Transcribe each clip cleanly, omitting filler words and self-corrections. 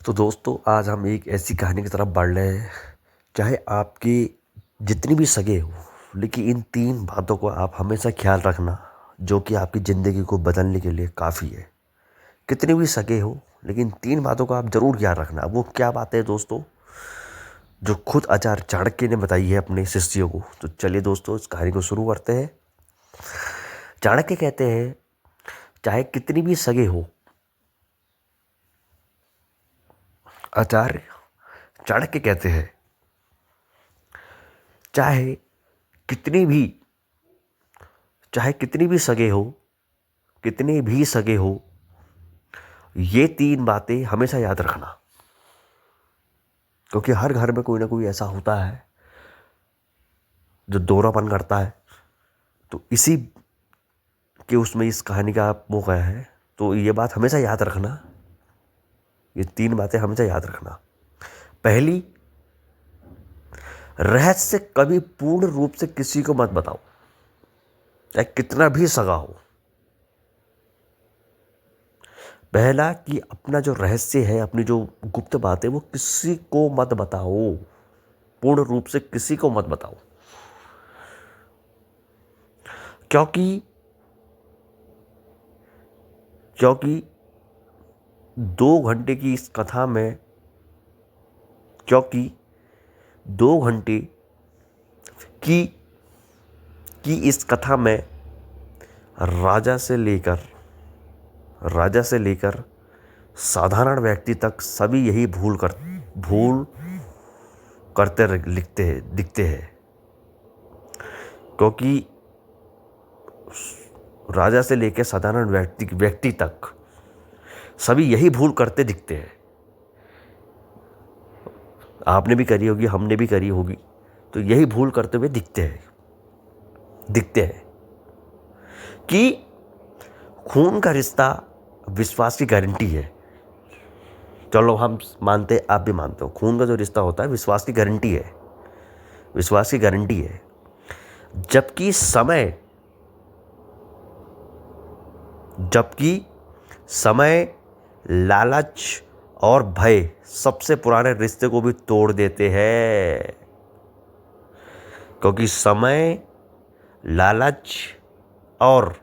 तो दोस्तों आज हम एक ऐसी कहानी की तरफ बढ़ रहे हैं। चाहे आपके जितनी भी सगे हो, लेकिन इन तीन बातों को आप हमेशा ख्याल रखना, जो कि आपकी ज़िंदगी को बदलने के लिए काफ़ी है। कितने भी सगे हो, लेकिन तीन बातों को आप ज़रूर याद रखना। वो क्या बात है दोस्तों, जो खुद आचार्य चाणक्य ने बताई है अपने शिष्यों को। तो चलिए दोस्तों इस कहानी को शुरू करते हैं। चाणक्य कहते हैं, चाहे कितनी भी सगे हो, आचार्य चाणक्य कहते हैं, चाहे कितनी भी चाहे कितनी भी सगे हो, कितने भी सगे हो, ये तीन बातें हमेशा याद रखना। क्योंकि हर घर में कोई ना कोई ऐसा होता है जो दोहरापन करता है। तो इसी के उसमें इस कहानी का मौका है। तो ये बात हमेशा याद रखना, ये तीन बातें हमेशा याद रखना। पहली, रहस्य कभी पूर्ण रूप से किसी को मत बताओ, चाहे कितना भी सगा हो। पहला कि अपना जो रहस्य है, अपनी जो गुप्त बात है, वो किसी को मत बताओ, पूर्ण रूप से किसी को मत बताओ। क्योंकि क्योंकि 2 घंटे की इस कथा में क्योंकि 2 घंटे की इस कथा में राजा से लेकर साधारण व्यक्ति तक सभी यही भूल करते दिखते हैं। क्योंकि राजा से लेकर साधारण व्यक्ति तक सभी यही भूल करते दिखते हैं। आपने भी करी होगी, हमने भी करी होगी। तो यही भूल करते हुए दिखते हैं कि खून का रिश्ता विश्वास की गारंटी है। चलो हम मानते, आप भी मानते हो, खून का जो रिश्ता होता है विश्वास की गारंटी है। जबकि समय, लालच और भय सबसे पुराने रिश्ते को भी तोड़ देते हैं। क्योंकि समय, लालच और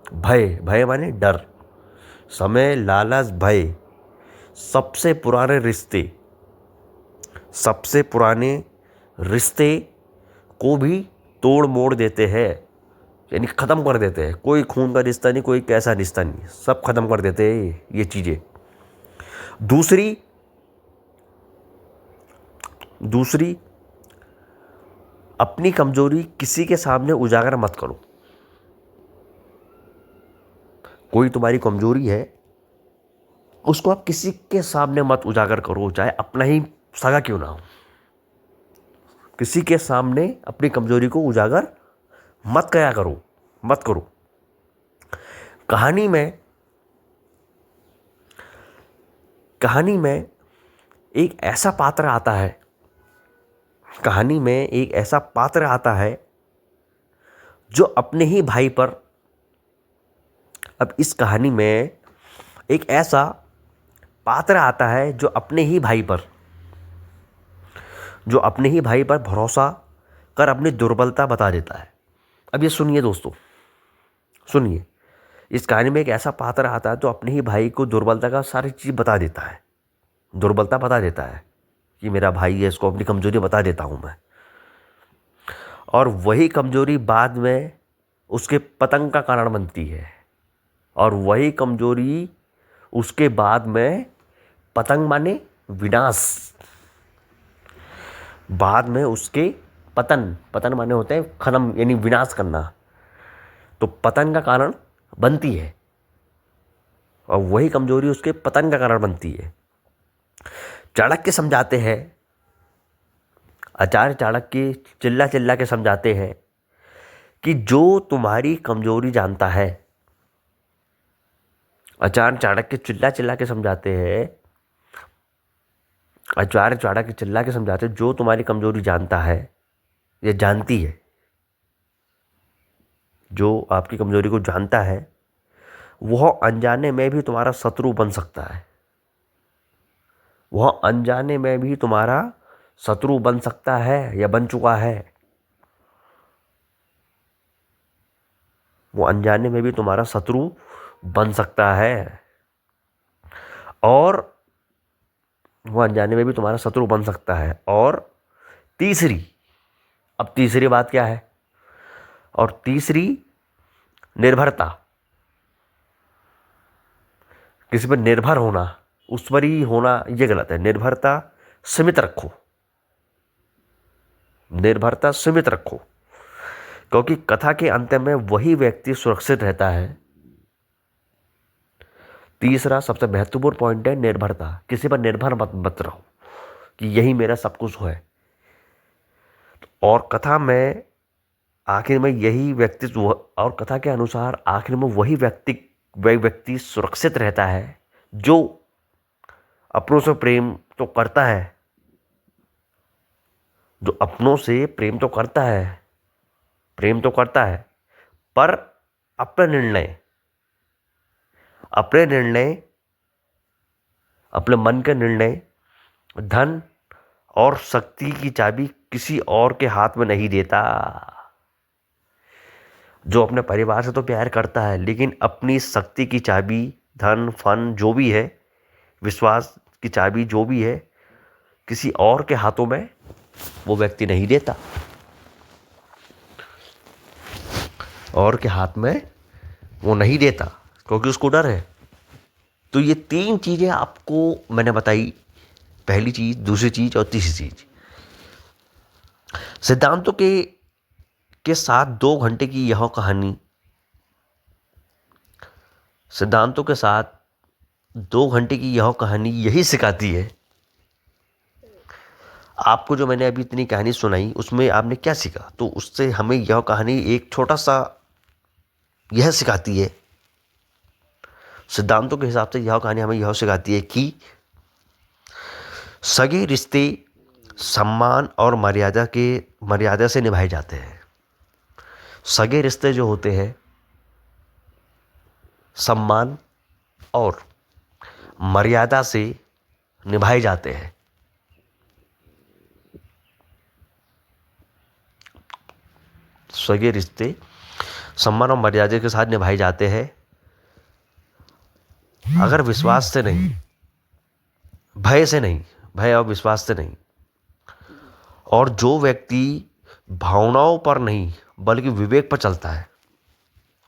भय माने डर, समय, लालच, भय सबसे पुराने रिश्ते को भी तोड़ मोड़ देते हैं, यानी ख़त्म कर देते हैं। कोई खून का रिश्ता नहीं, कोई कैसा रिश्ता नहीं, सब ख़त्म कर देते हैं ये चीज़ें। दूसरी, अपनी कमजोरी किसी के सामने उजागर मत करो। कोई तुम्हारी कमजोरी है, उसको आप किसी के सामने मत उजागर करो, चाहे अपना ही सगा क्यों ना हो। किसी के सामने अपनी कमजोरी को उजागर मत करो। कहानी में एक ऐसा पात्र आता है जो अपने ही भाई पर, अब इस कहानी में एक ऐसा पात्र आता है जो अपने ही भाई पर भरोसा कर अपनी दुर्बलता बता देता है। अब ये सुनिए दोस्तों, सुनिए, इस कहानी में एक ऐसा पात्र आता है जो अपने ही भाई को दुर्बलता का सारी चीज़ बता देता है कि मेरा भाई है, इसको अपनी कमजोरी बता देता हूँ मैं। और वही कमजोरी बाद में उसके पतन का कारण बनती है, और वही कमजोरी उसके बाद में पतंग माने विनाश, बाद में उसके पतन माने होते हैं खत्म, यानी विनाश करना। तो पतन का कारण बनती है, और वही कमजोरी उसके पतन का कारण बनती है। चाणक्य समझाते हैं, आचार्य चाणक्य चिल्ला के समझाते हैं कि जो तुम्हारी कमजोरी जानता है, आचार्य चाणक्य चिल्ला के समझाते हैं, जो तुम्हारी कमजोरी जानता है या जानती है, जो आपकी कमजोरी को जानता है, वह अनजाने में भी तुम्हारा शत्रु बन सकता है। वह अनजाने में भी तुम्हारा शत्रु बन सकता है या बन चुका है। वो अनजाने में भी तुम्हारा शत्रु बन सकता है, और वो अनजाने में भी तुम्हारा शत्रु बन सकता है। और तीसरी, अब तीसरी बात क्या है? और तीसरी, निर्भरता। किसी पर निर्भर होना, उस पर ही होना, ये गलत है। निर्भरता सीमित रखो, निर्भरता सीमित रखो, क्योंकि कथा के अंत में वही व्यक्ति सुरक्षित रहता है। तीसरा सबसे महत्वपूर्ण पॉइंट है निर्भरता। किसी पर निर्भर मत रहो कि यही मेरा सब कुछ है। और कथा में आखिर में यही व्यक्ति, और कथा के अनुसार आखिर में वही व्यक्ति सुरक्षित रहता है जो अपनों से प्रेम तो करता है, जो अपनों से प्रेम तो करता है, पर अपने निर्णय, अपने मन के निर्णय, धन और शक्ति की चाबी किसी और के हाथ में नहीं देता। जो अपने परिवार से तो प्यार करता है, लेकिन अपनी शक्ति की चाबी, धन, फन जो भी है, विश्वास की चाबी जो भी है, किसी और के हाथों में वो व्यक्ति नहीं देता, और के हाथ में वो नहीं देता, क्योंकि उसको डर है। तो ये तीन चीज़ें आपको मैंने बताई, पहली चीज़, दूसरी चीज़ और तीसरी चीज़। सिद्धांतों के साथ 2 घंटे की यह कहानी, सिद्धांतों के साथ 2 घंटे की यह कहानी यही सिखाती है। आपको जो मैंने अभी इतनी कहानी सुनाई, उसमें आपने क्या सीखा? तो उससे हमें यह कहानी एक छोटा सा यह सिखाती है, सिद्धांतों के हिसाब से यह कहानी हमें यह सिखाती है कि सगे रिश्ते सम्मान और मर्यादा से निभाए जाते हैं। सगे रिश्ते जो होते हैं सम्मान और मर्यादा से निभाए जाते हैं। सगे रिश्ते सम्मान और मर्यादा के साथ निभाए जाते हैं, अगर विश्वास से नहीं, भय से नहीं, भय और विश्वास से नहीं। और जो व्यक्ति भावनाओं पर नहीं बल्कि विवेक पर चलता है,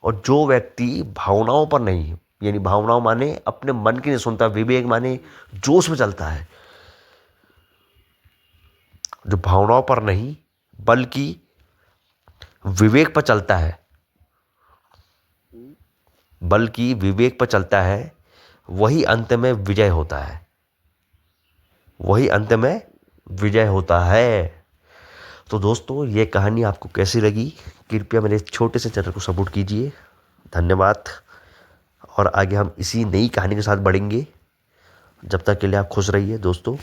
और जो व्यक्ति भावनाओं पर नहीं, यानी भावनाओं माने अपने मन की नहीं सुनता, विवेक माने जोश में चलता है, जो भावनाओं पर नहीं बल्कि विवेक पर चलता है, वही अंत में विजय होता है। तो दोस्तों, ये कहानी आपको कैसी लगी? कृपया मेरे छोटे से चैनल को सपोर्ट कीजिए। धन्यवाद। और आगे हम इसी नई कहानी के साथ बढ़ेंगे। जब तक के लिए आप खुश रहिए दोस्तों।